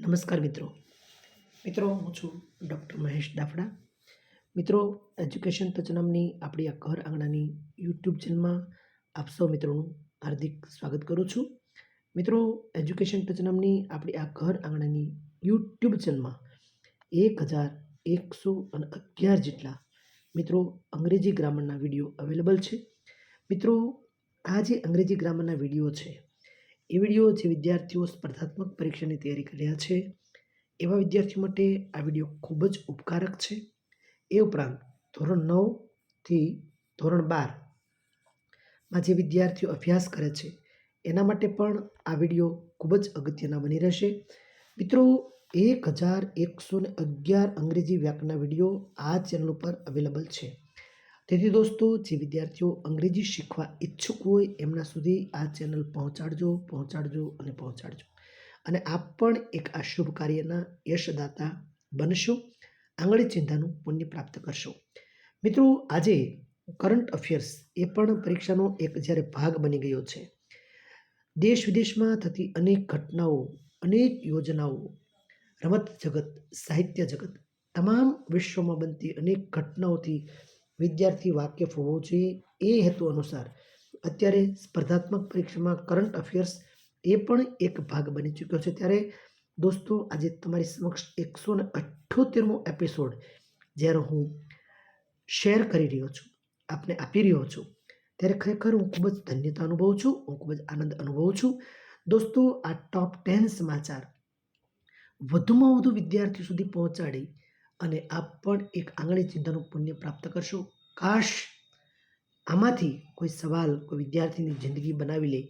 નમસ્કાર મિત્રો. હું છું ડૉક્ટર મહેશ દાફડા. મિત્રો, એજ્યુકેશન ટચ નામની આપણી આ ઘર આંગણાની યુટ્યુબ ચેનલમાં આપ સૌ મિત્રોનું હાર્દિક સ્વાગત કરું છું. મિત્રો, એજ્યુકેશન ટચ નામની આપણી આ ઘર આંગણાની યુટ્યુબ ચેનલમાં 1111 જેટલા મિત્રો અંગ્રેજી ગ્રામરના વિડીયો અવેલેબલ છે. મિત્રો, આ જે અંગ્રેજી ગ્રામરના વિડીયો છે એ વિડીયો જે વિદ્યાર્થીઓ સ્પર્ધાત્મક પરીક્ષાની તૈયારી કરી રહ્યા છે એવા વિદ્યાર્થીઓ માટે આ વિડીયો ખૂબ જ ઉપકારક છે. એ ઉપરાંત ધોરણ 9 થી ધોરણ 12માં જે વિદ્યાર્થીઓ અભ્યાસ કરે છે એના માટે પણ આ વિડીયો ખૂબ જ અગત્યના બની રહેશે. મિત્રો, 1111 અંગ્રેજી વ્યાકરણના વિડીયો આ ચેનલ ઉપર અવેલેબલ છે. તેથી દોસ્તો, જે વિદ્યાર્થીઓ અંગ્રેજી શીખવા ઈચ્છુક હોય એમના સુધી આ ચેનલ પહોંચાડજો. અને આપ પણ એક આ શુભ કાર્યના યશદાતા બનશો, આંગળી ચિંતાનું પુણ્ય પ્રાપ્ત કરશો. મિત્રો, આજે કરંટ અફેર્સ એ પણ પરીક્ષાનો એક જ્યારે ભાગ બની ગયો છે. દેશ વિદેશમાં થતી અનેક ઘટનાઓ, અનેક યોજનાઓ, રમત જગત, સાહિત્ય જગત, તમામ વિશ્વમાં બનતી અનેક ઘટનાઓથી વિદ્યાર્થી વાકેફ હોવો જોઈએ. એ હેતુ અનુસાર અત્યારે સ્પર્ધાત્મક પરીક્ષામાં કરંટ અફેર્સ એ પણ એક ભાગ બની ચૂક્યો છે. ત્યારે દોસ્તો, આજે તમારી સમક્ષ 178મો એપિસોડ જ્યારે હું શેર કરી રહ્યો છું, આપને આપી રહ્યો છું, ત્યારે ખરેખર હું ખૂબ જ ધન્યતા અનુભવું છું, હું ખૂબ જ આનંદ અનુભવું છું. દોસ્તો, આ ટોપ 10 સમાચાર વધુમાં વધુ વિદ્યાર્થીઓ સુધી પહોંચાડી અને આપ પણ એક આંગળી ચિંતાનું પુણ્ય પ્રાપ્ત કરશો. કાશ આમાંથી કોઈ સવાલ કોઈ વિદ્યાર્થીની જિંદગી બનાવી લે,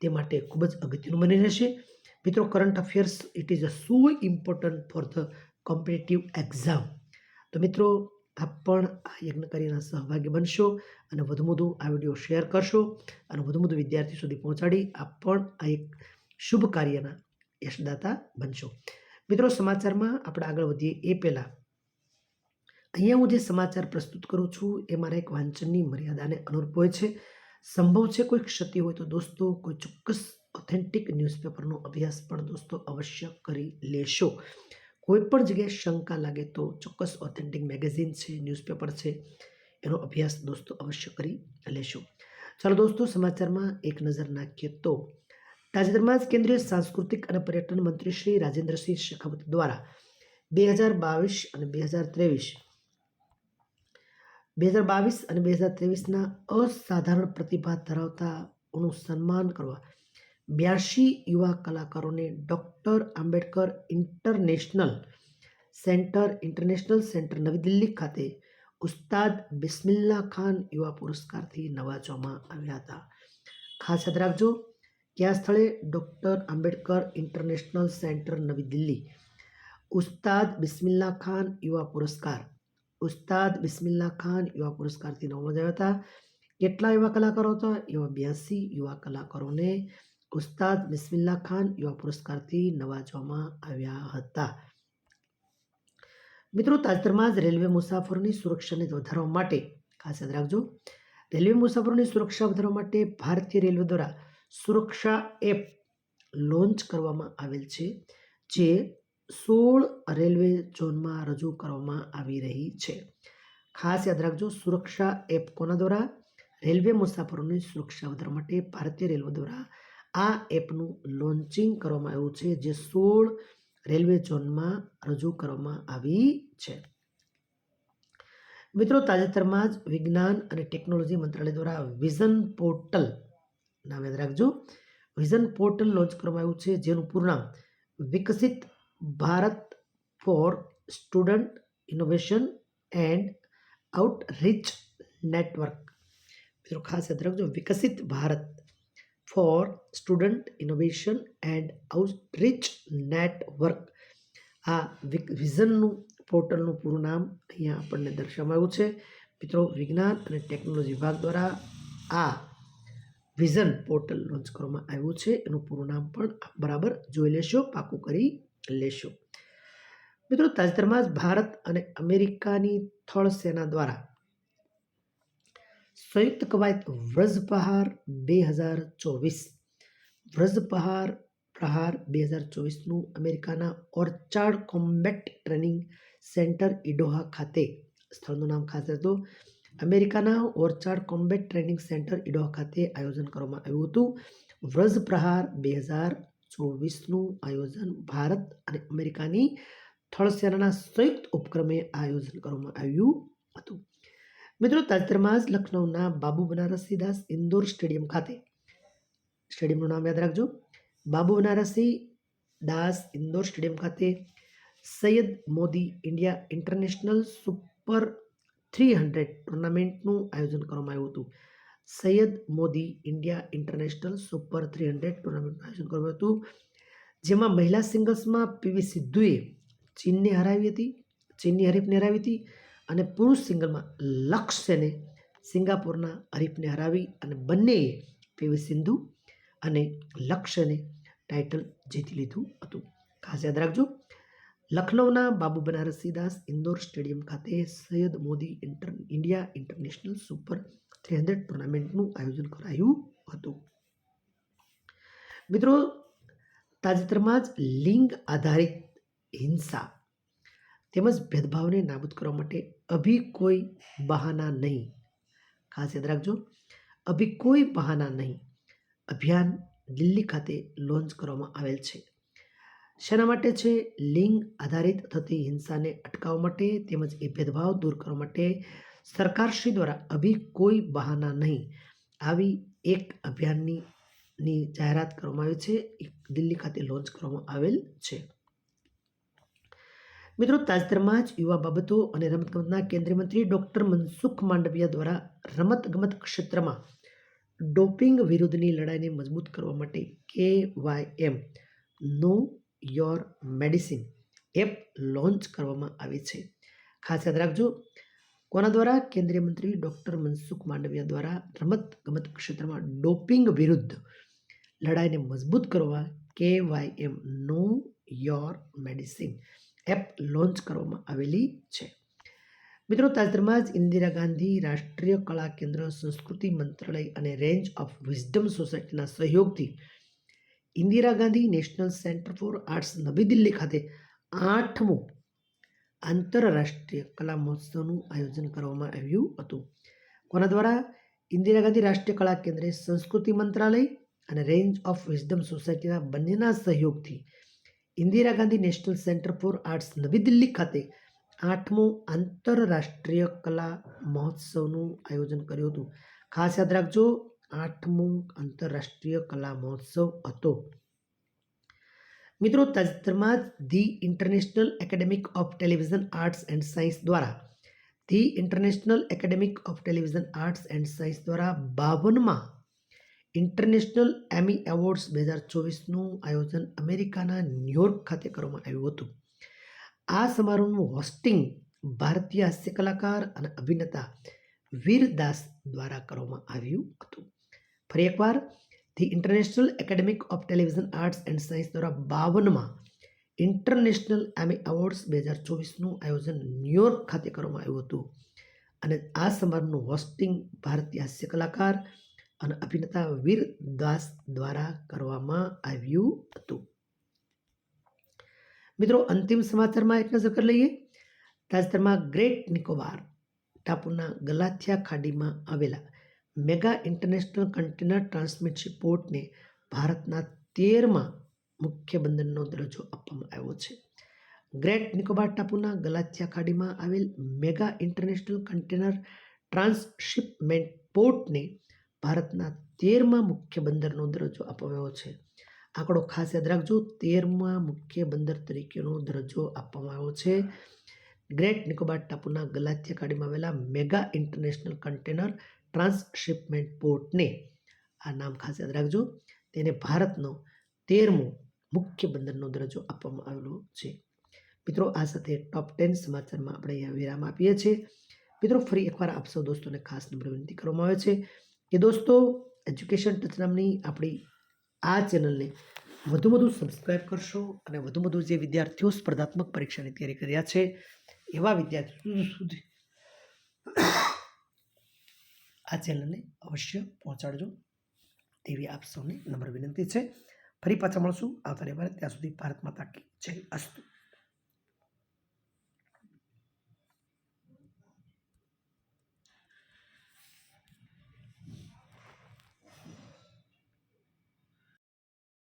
તે માટે ખૂબ જ અગત્યનું બની રહેશે. મિત્રો, current affairs it is so important for the competitive exam. તો મિત્રો, આપ પણ આ યજ્ઞકાર્યના સહભાગી બનશો અને વધુ આ વિડીયો શેર કરશો અને વધુ વિદ્યાર્થી સુધી પહોંચાડી આપ પણ આ એક શુભ કાર્યના યશદાતા બનશો. મિત્રો, સમાચારમાં આપણે આગળ વધીએ એ પહેલાં અહીંયા હું જે સમાચાર પ્રસ્તુત કરું છું એ મારા એક વાંચનની મર્યાદાને અનુરૂપ હોય છે. સંભવ છે કોઈ ક્ષતિ હોય તો દોસ્તો કોઈ ચોક્કસ ઓથેન્ટિક ન્યૂઝપેપરનો અભ્યાસ પણ દોસ્તો અવશ્ય કરી લેશો. કોઈ પણ જગ્યાએ શંકા લાગે તો ચોક્કસ ઓથેન્ટિક મેગેઝિન છે, ન્યૂઝપેપર છે, એનો અભ્યાસ દોસ્તો અવશ્ય કરી લેશો. ચાલો દોસ્તો, સમાચારમાં એક નજર નાખીએ તો તાજેતરમાં જ કેન્દ્રીય સાંસ્કૃતિક અને પર્યટન મંત્રી શ્રી રાજેન્દ્રસિંહ શેખાવત દ્વારા 2022 અને 2023ના અસાધારણ પ્રતિભા ધરાવતાઓનું સન્માન કરવા 82 યુવા કલાકારોને ડૉક્ટર આંબેડકર ઇન્ટરનેશનલ સેન્ટર નવી દિલ્હી ખાતે ઉસ્તાદ બિસ્મિલ્લાહ ખાન યુવા પુરસ્કારથી નવાજવામાં આવ્યા હતા. ખાસ યાદ રાખજો, કયા સ્થળે? ડૉક્ટર આંબેડકર ઇન્ટરનેશનલ સેન્ટર નવી દિલ્હી. ઉસ્તાદ બિસ્મિલ્લાહ ખાન યુવા પુરસ્કારથી નવાજવામાં આવ્યા હતા. કેટલા યુવા કલાકારો હતા? એવા 82 યુવા કલાકારોને ઉસ્તાદ બિસ્મિલ્લાહ ખાન યુવા પુરસ્કારથી નવાજવામાં આવ્યા હતા. મિત્રો, તાજેતરમાં જ રેલવે મુસાફરોની સુરક્ષાને વધારવા માટે, ખાસ યાદ રાખજો, રેલવે મુસાફરોની સુરક્ષા વધારવા માટે ભારતીય રેલવે દ્વારા સુરક્ષા એપ લોન્ચ કરવામાં આવેલ છે, જે 16 રેલવે ઝોનમાં રજૂ કરવામાં આવી રહી છે. ખાસ યાદ રાખજો, સુરક્ષા એપ કોના દ્વારા? રેલવે મુસાફરોની સુરક્ષા વધારવા માટે ભારતીય રેલવે દ્વારા આ એપનું લોન્ચિંગ કરવામાં આવ્યું છે, જે 16 રેલવે ઝોનમાં રજૂ કરવામાં આવી છે. મિત્રો, તાજેતરમાં જ વિજ્ઞાન અને ટેકનોલોજી મંત્રાલય દ્વારા વિઝન પોર્ટલ, નામ યાદ રાખજો, વિઝન પોર્ટલ લોન્ચ કરવામાં આવ્યું છે, જેનું પૂરું નામ Viksit Bharat for student innovation and outreach network. મિત્રો, ખાસ યાદ રાખજો, Viksit Bharat for student innovation and outreach network. આ વિઝનનું પોર્ટલનું પૂરું નામ અહીંયા આપણને દર્શાવવામાં આવ્યું છે. મિત્રો, વિજ્ઞાન અને ટેકનોલોજી વિભાગ દ્વારા આ વિઝન પોર્ટલ લોન્ચ કરવામાં આવ્યું છે. એનું પૂરું નામ પણ બરાબર જોઈ લેશો, પાકું કરી લેશો. મિત્રો, તાજેતરમાં જ ભારત અને અમેરિકાની થળ સેના દ્વારા સંયુક્ત કવાયત વ્રજપહાર 2024 પ્રહાર 2024નું અમેરિકાના ઓર્ચાર્ડ કોમ્બેટ ટ્રેનિંગ સેન્ટર ઇડોહા ખાતે, સ્થળનું નામ ખાસ હતું, અમેરિકાના ઓર્ચાર્ડ કોમ્બેટ ટ્રેનિંગ સેન્ટર ઇડોહા ખાતે આયોજન કરવામાં આવ્યું હતું. વ્રજ પ્રહાર 2024નું આયોજન ભારત અને અમેરિકાની થળ સેનાના સંયુક્ત ઉપક્રમે આયોજન કરવામાં આવ્યું હતું. મિત્રો, તાજેતરમાં જ લખનૌના બાબુ બનારસી દાસ ઇન્દોર સ્ટેડિયમ ખાતે, સ્ટેડિયમનું નામ યાદ રાખજો, બાબુ બનારસી દાસ ઇન્દોર સ્ટેડિયમ ખાતે Syed Modi India international super 300 ટુર્નામેન્ટનું આયોજન કરવામાં આવ્યું હતું. Syed Modi India international super 300 ટુર્નામેન્ટનું આયોજન કરવામાં હતું, જેમાં મહિલા સિંગલ્સમાં પીવી સિંધુએ ચીનની હરીફને હરાવી હતી અને પુરુષ સિંગલમાં લક્ષ્યને સિંગાપુરના હરીફને હરાવી અને બંનેએ પીવી સિંધુ અને લક્ષ્યને ટાઇટલ જીતી લીધું હતું. ખાસ યાદ રાખજો, લખનૌના બાબુ બનારસી દાસ ઇન્દોર સ્ટેડિયમ ખાતે Syed Modi India international super 300 ટુર્નામેન્ટનું આયોજન કરાયું હતું. મિત્રો, તાજેતરમાં જ લિંગ આધારિત હિંસા તેમજ ભેદભાવને નાબૂદ કરવા માટે અભી કોઈ બહાના નહીં, ખાસ યાદ રાખજો, અભી કોઈ બહાના નહીં અભિયાન દિલ્હી ખાતે લોન્ચ કરવામાં આવેલ છે. શેના માટે છે? લિંગ આધારિત થતી હિંસાને અટકાવવા માટે તેમજ એ ભેદભાવ દૂર કરવા માટે સરકારશ્રી દ્વારા અભી કોઈ બહાના નહીં આવી એક અભિયાનની જાહેરાત કરવામાં આવી છે, દિલ્હી ખાતે લોન્ચ કરવામાં આવેલ છે. મિત્રો, તાજેતરમાં જ યુવા બાબતો અને રમતગમતના કેન્દ્રીય મંત્રી ડોક્ટર મનસુખ માંડવિયા દ્વારા રમતગમત ક્ષેત્રમાં ડોપિંગ વિરુદ્ધની લડાઈને મજબૂત કરવા માટે KYM know your medicine app launch કરવામાં આવી છે. ખાસ યાદ રાખજો, કોના દ્વારા? કેન્દ્રીય મંત્રી ડોક્ટર મનસુખ માંડવિયા દ્વારા રમતગમત ક્ષેત્રમાં ડોપિંગ વિરુદ્ધ લડાઈને મજબૂત કરવા KYM know your medicine app launch કરવામાં આવેલી છે. મિત્રો, તાજેતરમાં જ ઇન્દિરા ગાંધી રાષ્ટ્રીય કલા કેન્દ્ર, સંસ્કૃતિ મંત્રાલય અને રેન્જ ઓફ વિઝડમ સોસાયટીના સહયોગથી Indira Gandhi national centre for arts નવી દિલ્હી ખાતે 8મો આંતરરાષ્ટ્રીય કલા મહોત્સવનું આયોજન કરવામાં આવ્યું હતું. કોના દ્વારા? ઇન્દિરા ગાંધી રાષ્ટ્રીય કલા કેન્દ્ર, સંસ્કૃતિ મંત્રાલય અને રેન્જ ઓફ વિઝડમ સોસાયટીના બંનેના સહયોગથી Indira Gandhi national centre for arts નવી દિલ્હી ખાતે 8મો આંતરરાષ્ટ્રીય કલા મહોત્સવનું આયોજન કર્યું હતું. ખાસ યાદ રાખજો, 8મો આંતરરાષ્ટ્રીય કલા મહોત્સવ હતો. મિત્રો, તાજેતરમાં જ the International Academy of Television Arts and Science દ્વારા the International Academy of Television Arts and Science દ્વારા 52મા ઇન્ટરનેશનલ એમી એવોર્ડ્સ 2024નું આયોજન અમેરિકાના ન્યૂયોર્ક ખાતે કરવામાં આવ્યું હતું. આ સમારોહનું હોસ્ટિંગ ભારતીય હાસ્ય કલાકાર અને અભિનેતા વીર દાસ દ્વારા કરવામાં આવ્યું હતું. ફરી એકવાર, the International Academy of Television Arts and Science દ્વારા 52મા ઇન્ટરનેશનલ એમી એવોર્ડ્સ 2024નું આયોજન ન્યૂયોર્ક ખાતે કરવામાં આવ્યું હતું અને આ સમારોહનું હોસ્ટિંગ ભારતીય હાસ્ય કલાકાર અને અભિનેતા વીર દાસ દ્વારા કરવામાં આવ્યું હતું. મિત્રો, અંતિમ સમાચારમાં એક નજર કરી લઈએ. તાજેતરમાં ગ્રેટ નિકોબાર ટાપુના ગલાથિયા ખાડીમાં આવેલા મેગા ઇન્ટરનેશનલ કન્ટેનર ટ્રાન્સમિટ પોર્ટને ભારતના 13મા મુખ્ય બંદરનો દરજ્જો આપવામાં આવ્યો છે. ગ્રેટ નિકોબાર ટાપુના ગલાથિયા ખાડીમાં આવેલ મેગા ઇન્ટરનેશનલ કન્ટેનર ટ્રાન્સશિપમેન્ટ પોર્ટને ભારતના 13મા મુખ્ય બંદરનો દરજ્જો આપવામાં આવ્યો છે. આંકડો ખાસ યાદ રાખજો, 13મા મુખ્ય બંદર તરીકેનો દરજ્જો આપવામાં આવ્યો છે. ગ્રેટ નિકોબાર ટાપુના ગલાથિયા ખાડીમાં આવેલા મેગા ઇન્ટરનેશનલ કન્ટેનર ટ્રાન્સશિપમેન્ટ પોર્ટને, આ નામ ખાસ યાદ રાખજો, તેને ભારતનો 13મો મુખ્ય બંદરનો દરજ્જો આપવામાં આવેલો છે. મિત્રો, આ સાથે ટોપ 10 સમાચારમાં આપણે અહીંયા વિરામ આપીએ છીએ. મિત્રો, ફરી એકવાર આપ સૌ દોસ્તોને ખાસ નમ્ર વિનંતી કરવામાં આવે છે કે દોસ્તો, એજ્યુકેશન ટચ નામની આપણી આ ચેનલને વધુ સબસ્ક્રાઈબ કરશો અને વધુ જે વિદ્યાર્થીઓ સ્પર્ધાત્મક પરીક્ષાની તૈયારી કરી રહ્યા છે એવા વિદ્યાર્થીઓ સુધી આ ચેનલને અવશ્ય પહોંચાડજો તેવી આપ સૌને નમ્ર વિનંતી છે. ફરી પાછા મળશું આવતા રવિવારે. ત્યાં સુધી ભારત માતા કી જય. અસ્તુ.